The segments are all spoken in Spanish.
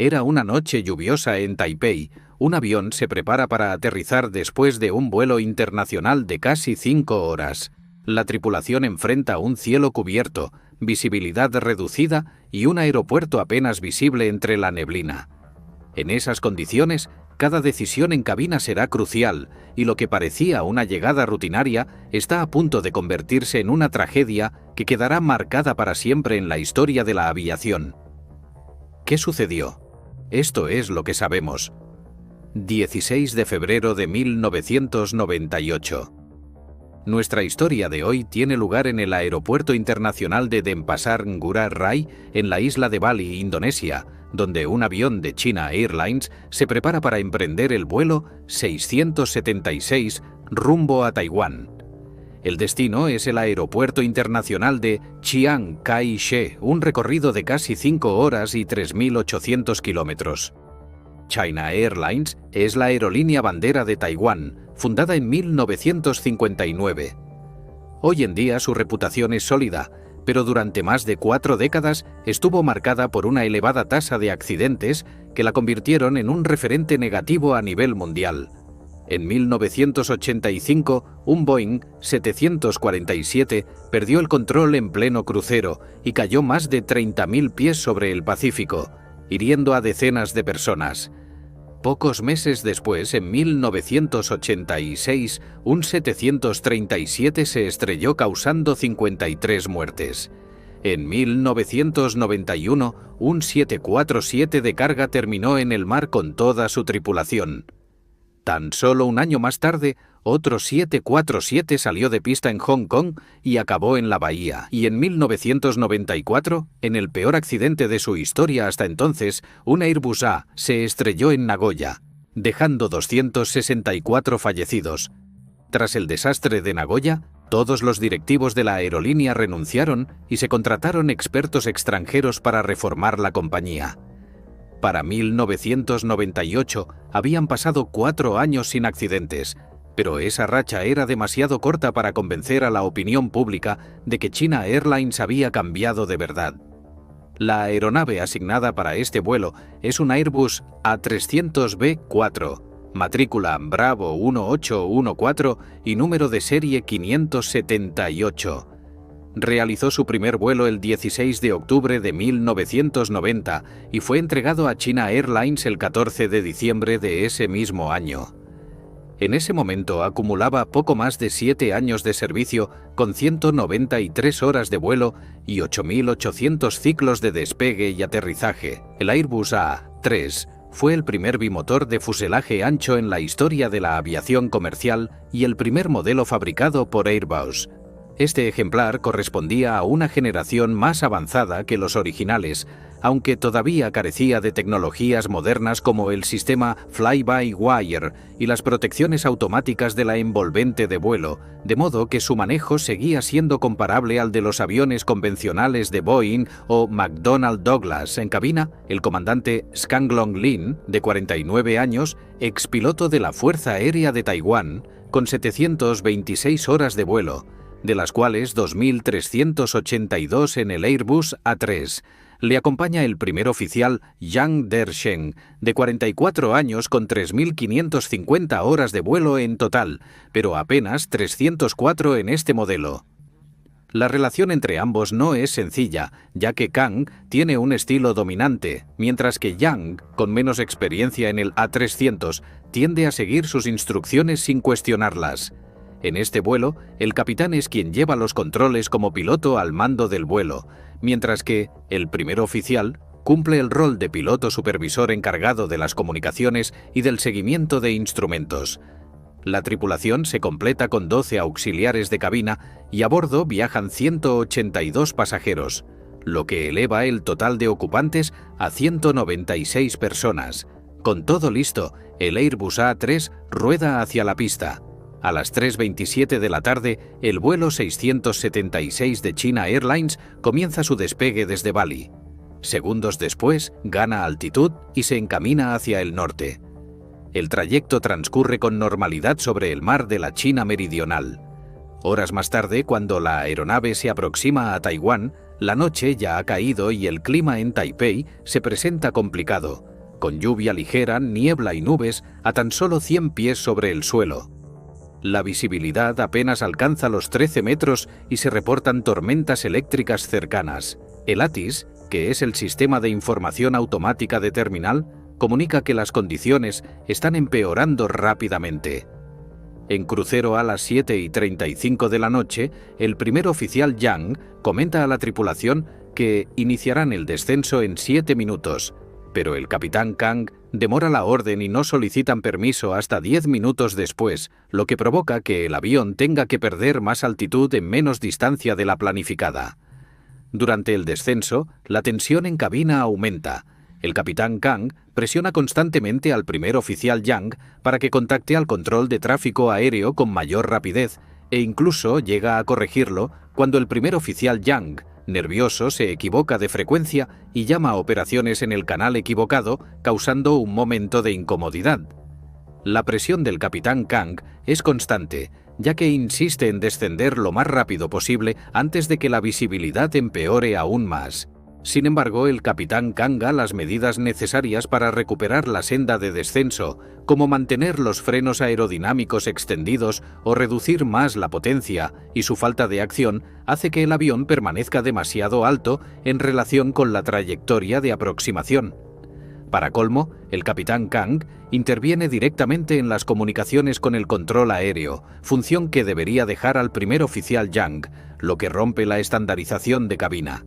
Era una noche lluviosa en Taipei. Un avión se prepara para aterrizar después de un vuelo internacional de casi 5 horas. La tripulación enfrenta un cielo cubierto, visibilidad reducida y un aeropuerto apenas visible entre la neblina. En esas condiciones, cada decisión en cabina será crucial y lo que parecía una llegada rutinaria está a punto de convertirse en una tragedia que quedará marcada para siempre en la historia de la aviación. ¿Qué sucedió? Esto es lo que sabemos. 16 de febrero de 1998. Nuestra historia de hoy tiene lugar en el Aeropuerto Internacional de Denpasar Ngurah Rai, en la isla de Bali, Indonesia, donde un avión de China Airlines se prepara para emprender el vuelo 676 rumbo a Taiwán. El destino es el Aeropuerto Internacional de Chiang Kai-shek, un recorrido de casi 5 horas y 3.800 kilómetros. China Airlines es la aerolínea bandera de Taiwán, fundada en 1959. Hoy en día su reputación es sólida, pero durante más de 4 décadas estuvo marcada por una elevada tasa de accidentes que la convirtieron en un referente negativo a nivel mundial. En 1985, un Boeing 747 perdió el control en pleno crucero y cayó más de 30.000 pies sobre el Pacífico, hiriendo a decenas de personas. Pocos meses después, en 1986, un 737 se estrelló causando 53 muertes. En 1991, un 747 de carga terminó en el mar con toda su tripulación. Tan solo un año más tarde, otro 747 salió de pista en Hong Kong y acabó en la bahía. Y en 1994, en el peor accidente de su historia hasta entonces, un Airbus A se estrelló en Nagoya, dejando 264 fallecidos. Tras el desastre de Nagoya, todos los directivos de la aerolínea renunciaron y se contrataron expertos extranjeros para reformar la compañía. Para 1998 habían pasado 4 años sin accidentes, pero esa racha era demasiado corta para convencer a la opinión pública de que China Airlines había cambiado de verdad. La aeronave asignada para este vuelo es un Airbus A300B4, matrícula Bravo 1814 y número de serie 578. Realizó su primer vuelo el 16 de octubre de 1990 y fue entregado a China Airlines el 14 de diciembre de ese mismo año. En ese momento acumulaba poco más de 7 años de servicio con 193 horas de vuelo y 8.800 ciclos de despegue y aterrizaje. El Airbus A3 fue el primer bimotor de fuselaje ancho en la historia de la aviación comercial y el primer modelo fabricado por Airbus. Este ejemplar correspondía a una generación más avanzada que los originales, aunque todavía carecía de tecnologías modernas como el sistema fly-by-wire y las protecciones automáticas de la envolvente de vuelo, de modo que su manejo seguía siendo comparable al de los aviones convencionales de Boeing o McDonnell Douglas. En cabina, el comandante Scanlon Lin, de 49 años, expiloto de la Fuerza Aérea de Taiwán, con 726 horas de vuelo, de las cuales 2.382 en el Airbus A3. Le acompaña el primer oficial Yang Der-sheng, de 44 años con 3.550 horas de vuelo en total, pero apenas 304 en este modelo. La relación entre ambos no es sencilla, ya que Kang tiene un estilo dominante, mientras que Yang, con menos experiencia en el A300, tiende a seguir sus instrucciones sin cuestionarlas. En este vuelo, el capitán es quien lleva los controles como piloto al mando del vuelo, mientras que el primer oficial cumple el rol de piloto supervisor encargado de las comunicaciones y del seguimiento de instrumentos. La tripulación se completa con 12 auxiliares de cabina y a bordo viajan 182 pasajeros, lo que eleva el total de ocupantes a 196 personas. Con todo listo, el Airbus A3 rueda hacia la pista. A las 3:27 de la tarde, el vuelo 676 de China Airlines comienza su despegue desde Bali. Segundos después, gana altitud y se encamina hacia el norte. El trayecto transcurre con normalidad sobre el mar de la China meridional. Horas más tarde, cuando la aeronave se aproxima a Taiwán, la noche ya ha caído y el clima en Taipei se presenta complicado. con lluvia ligera, niebla y nubes a tan solo 100 pies sobre el suelo. La visibilidad apenas alcanza los 13 metros y se reportan tormentas eléctricas cercanas. El ATIS, que es el sistema de información automática de terminal, comunica que las condiciones están empeorando rápidamente. En crucero a las 7:35 de la noche, el primer oficial Yang comenta a la tripulación que iniciarán el descenso en 7 minutos, pero el capitán Kang demora la orden y no solicitan permiso hasta 10 minutos después, lo que provoca que el avión tenga que perder más altitud en menos distancia de la planificada. Durante el descenso, la tensión en cabina aumenta. El capitán Kang presiona constantemente al primer oficial Yang para que contacte al control de tráfico aéreo con mayor rapidez e incluso llega a corregirlo cuando el primer oficial Yang, nervioso, se equivoca de frecuencia y llama a operaciones en el canal equivocado, causando un momento de incomodidad. La presión del capitán Kang es constante, ya que insiste en descender lo más rápido posible antes de que la visibilidad empeore aún más. Sin embargo, el capitán Kanga las medidas necesarias para recuperar la senda de descenso, como mantener los frenos aerodinámicos extendidos o reducir más la potencia, y su falta de acción hace que el avión permanezca demasiado alto en relación con la trayectoria de aproximación. Para colmo, el capitán Kang interviene directamente en las comunicaciones con el control aéreo, función que debería dejar al primer oficial Yang, lo que rompe la estandarización de cabina.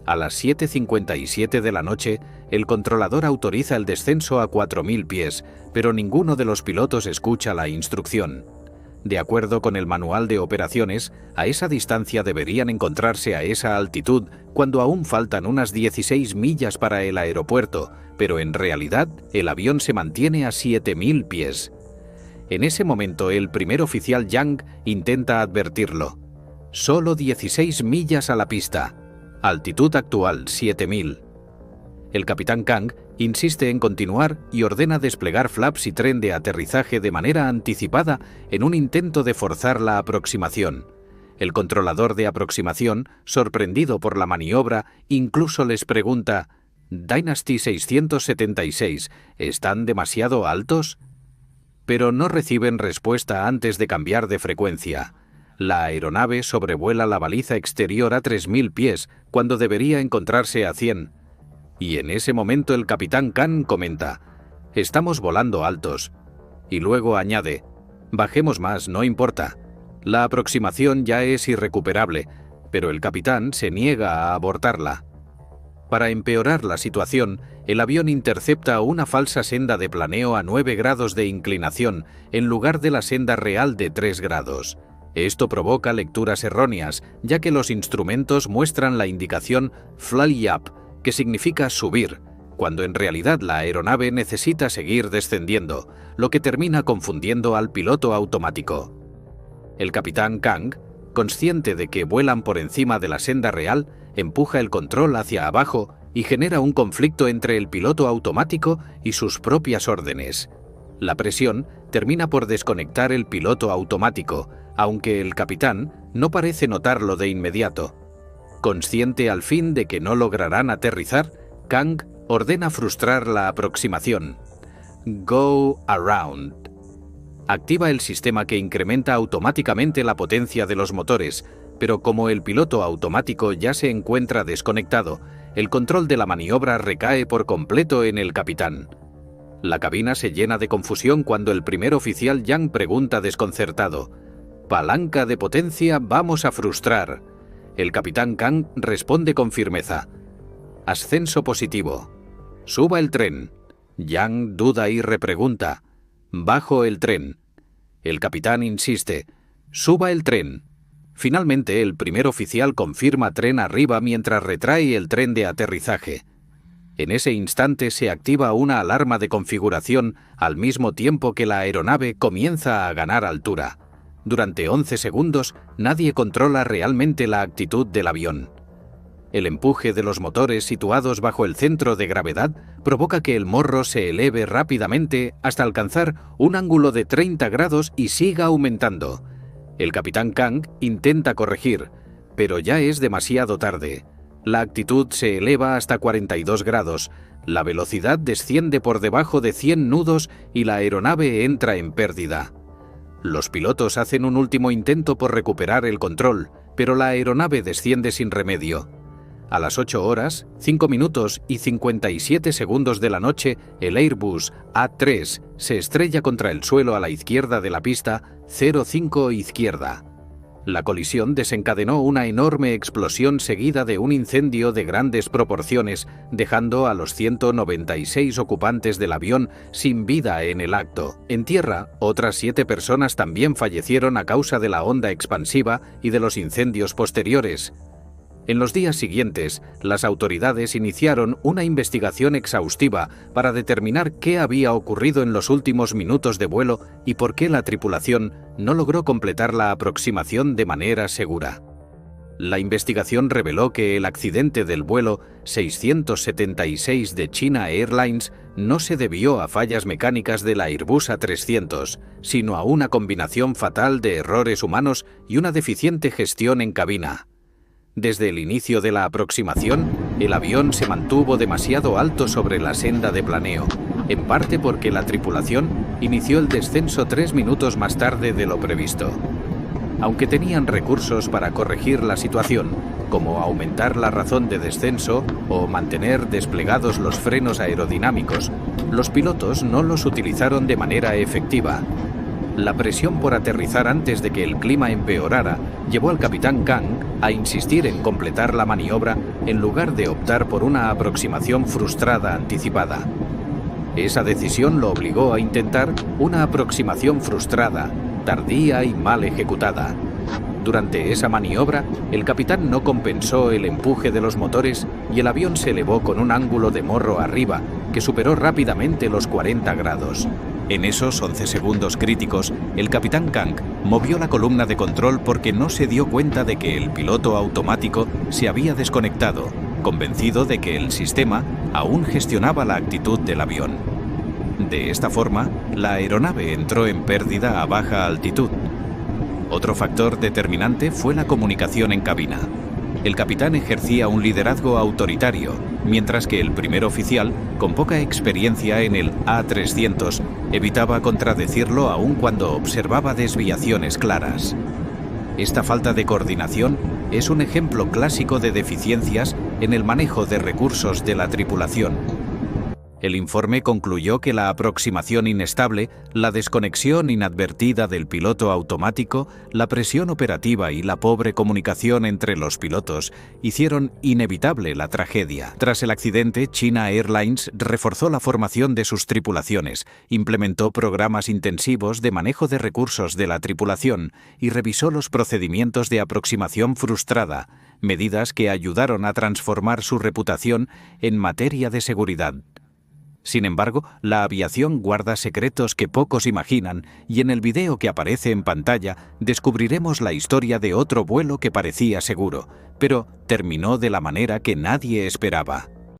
A las 7:57 de la noche, el controlador autoriza el descenso a 4.000 pies, pero ninguno de los pilotos escucha la instrucción. De acuerdo con el manual de operaciones, a esa distancia deberían encontrarse a esa altitud cuando aún faltan unas 16 millas para el aeropuerto, pero en realidad el avión se mantiene a 7.000 pies. En ese momento, el primer oficial Yang intenta advertirlo. Solo 16 millas a la pista. Altitud actual, 7.000. El capitán Kang insiste en continuar y ordena desplegar flaps y tren de aterrizaje de manera anticipada en un intento de forzar la aproximación. El controlador de aproximación, sorprendido por la maniobra, incluso les pregunta: «Dynasty 676, ¿están demasiado altos?». Pero no reciben respuesta antes de cambiar de frecuencia. La aeronave sobrevuela la baliza exterior a 3.000 pies, cuando debería encontrarse a 100. Y en ese momento el capitán Kang comenta: «Estamos volando altos». Y luego añade: «Bajemos más, no importa. La aproximación ya es irrecuperable», pero el capitán se niega a abortarla. Para empeorar la situación, el avión intercepta una falsa senda de planeo a 9 grados de inclinación, en lugar de la senda real de 3 grados. Esto provoca lecturas erróneas, ya que los instrumentos muestran la indicación «fly up», que significa subir, cuando en realidad la aeronave necesita seguir descendiendo, lo que termina confundiendo al piloto automático. El capitán Kang, consciente de que vuelan por encima de la senda real, empuja el control hacia abajo y genera un conflicto entre el piloto automático y sus propias órdenes. La presión termina por desconectar el piloto automático, aunque el capitán no parece notarlo de inmediato. Consciente al fin de que no lograrán aterrizar, Kang ordena frustrar la aproximación. Go around. Activa el sistema que incrementa automáticamente la potencia de los motores, pero como el piloto automático ya se encuentra desconectado, el control de la maniobra recae por completo en el capitán. La cabina se llena de confusión cuando el primer oficial Yang pregunta desconcertado: «Palanca de potencia, vamos a frustrar». El capitán Kang responde con firmeza: «Ascenso positivo. Suba el tren». Yang duda y repregunta: «Bajo el tren». El capitán insiste: «Suba el tren». Finalmente, el primer oficial confirma tren arriba mientras retrae el tren de aterrizaje. En ese instante se activa una alarma de configuración al mismo tiempo que la aeronave comienza a ganar altura. Durante 11 segundos, nadie controla realmente la actitud del avión. El empuje de los motores situados bajo el centro de gravedad provoca que el morro se eleve rápidamente hasta alcanzar un ángulo de 30 grados y siga aumentando. El capitán Kang intenta corregir, pero ya es demasiado tarde. La altitud se eleva hasta 42 grados, la velocidad desciende por debajo de 100 nudos y la aeronave entra en pérdida. Los pilotos hacen un último intento por recuperar el control, pero la aeronave desciende sin remedio. A las 8 horas, 5 minutos y 57 segundos de la noche, el Airbus A3 se estrella contra el suelo a la izquierda de la pista 05 izquierda. La colisión desencadenó una enorme explosión seguida de un incendio de grandes proporciones, dejando a los 196 ocupantes del avión sin vida en el acto. En tierra, otras 7 personas también fallecieron a causa de la onda expansiva y de los incendios posteriores. En los días siguientes, las autoridades iniciaron una investigación exhaustiva para determinar qué había ocurrido en los últimos minutos de vuelo y por qué la tripulación no logró completar la aproximación de manera segura. La investigación reveló que el accidente del vuelo 676 de China Airlines no se debió a fallas mecánicas de la Airbus A300, sino a una combinación fatal de errores humanos y una deficiente gestión en cabina. Desde el inicio de la aproximación, el avión se mantuvo demasiado alto sobre la senda de planeo, en parte porque la tripulación inició el descenso 3 minutos más tarde de lo previsto. Aunque tenían recursos para corregir la situación, como aumentar la razón de descenso o mantener desplegados los frenos aerodinámicos, los pilotos no los utilizaron de manera efectiva. La presión por aterrizar antes de que el clima empeorara llevó al capitán Kang a insistir en completar la maniobra en lugar de optar por una aproximación frustrada anticipada. Esa decisión lo obligó a intentar una aproximación frustrada, tardía y mal ejecutada. Durante esa maniobra, el capitán no compensó el empuje de los motores y el avión se elevó con un ángulo de morro arriba que superó rápidamente los 40 grados. En esos 11 segundos críticos, el capitán Kang movió la columna de control porque no se dio cuenta de que el piloto automático se había desconectado, convencido de que el sistema aún gestionaba la actitud del avión. De esta forma, la aeronave entró en pérdida a baja altitud. Otro factor determinante fue la comunicación en cabina. El capitán ejercía un liderazgo autoritario, mientras que el primer oficial, con poca experiencia en el A300, evitaba contradecirlo aun cuando observaba desviaciones claras. Esta falta de coordinación es un ejemplo clásico de deficiencias en el manejo de recursos de la tripulación. El informe concluyó que la aproximación inestable, la desconexión inadvertida del piloto automático, la presión operativa y la pobre comunicación entre los pilotos hicieron inevitable la tragedia. Tras el accidente, China Airlines reforzó la formación de sus tripulaciones, implementó programas intensivos de manejo de recursos de la tripulación y revisó los procedimientos de aproximación frustrada, medidas que ayudaron a transformar su reputación en materia de seguridad. Sin embargo, la aviación guarda secretos que pocos imaginan y en el video que aparece en pantalla descubriremos la historia de otro vuelo que parecía seguro, pero terminó de la manera que nadie esperaba.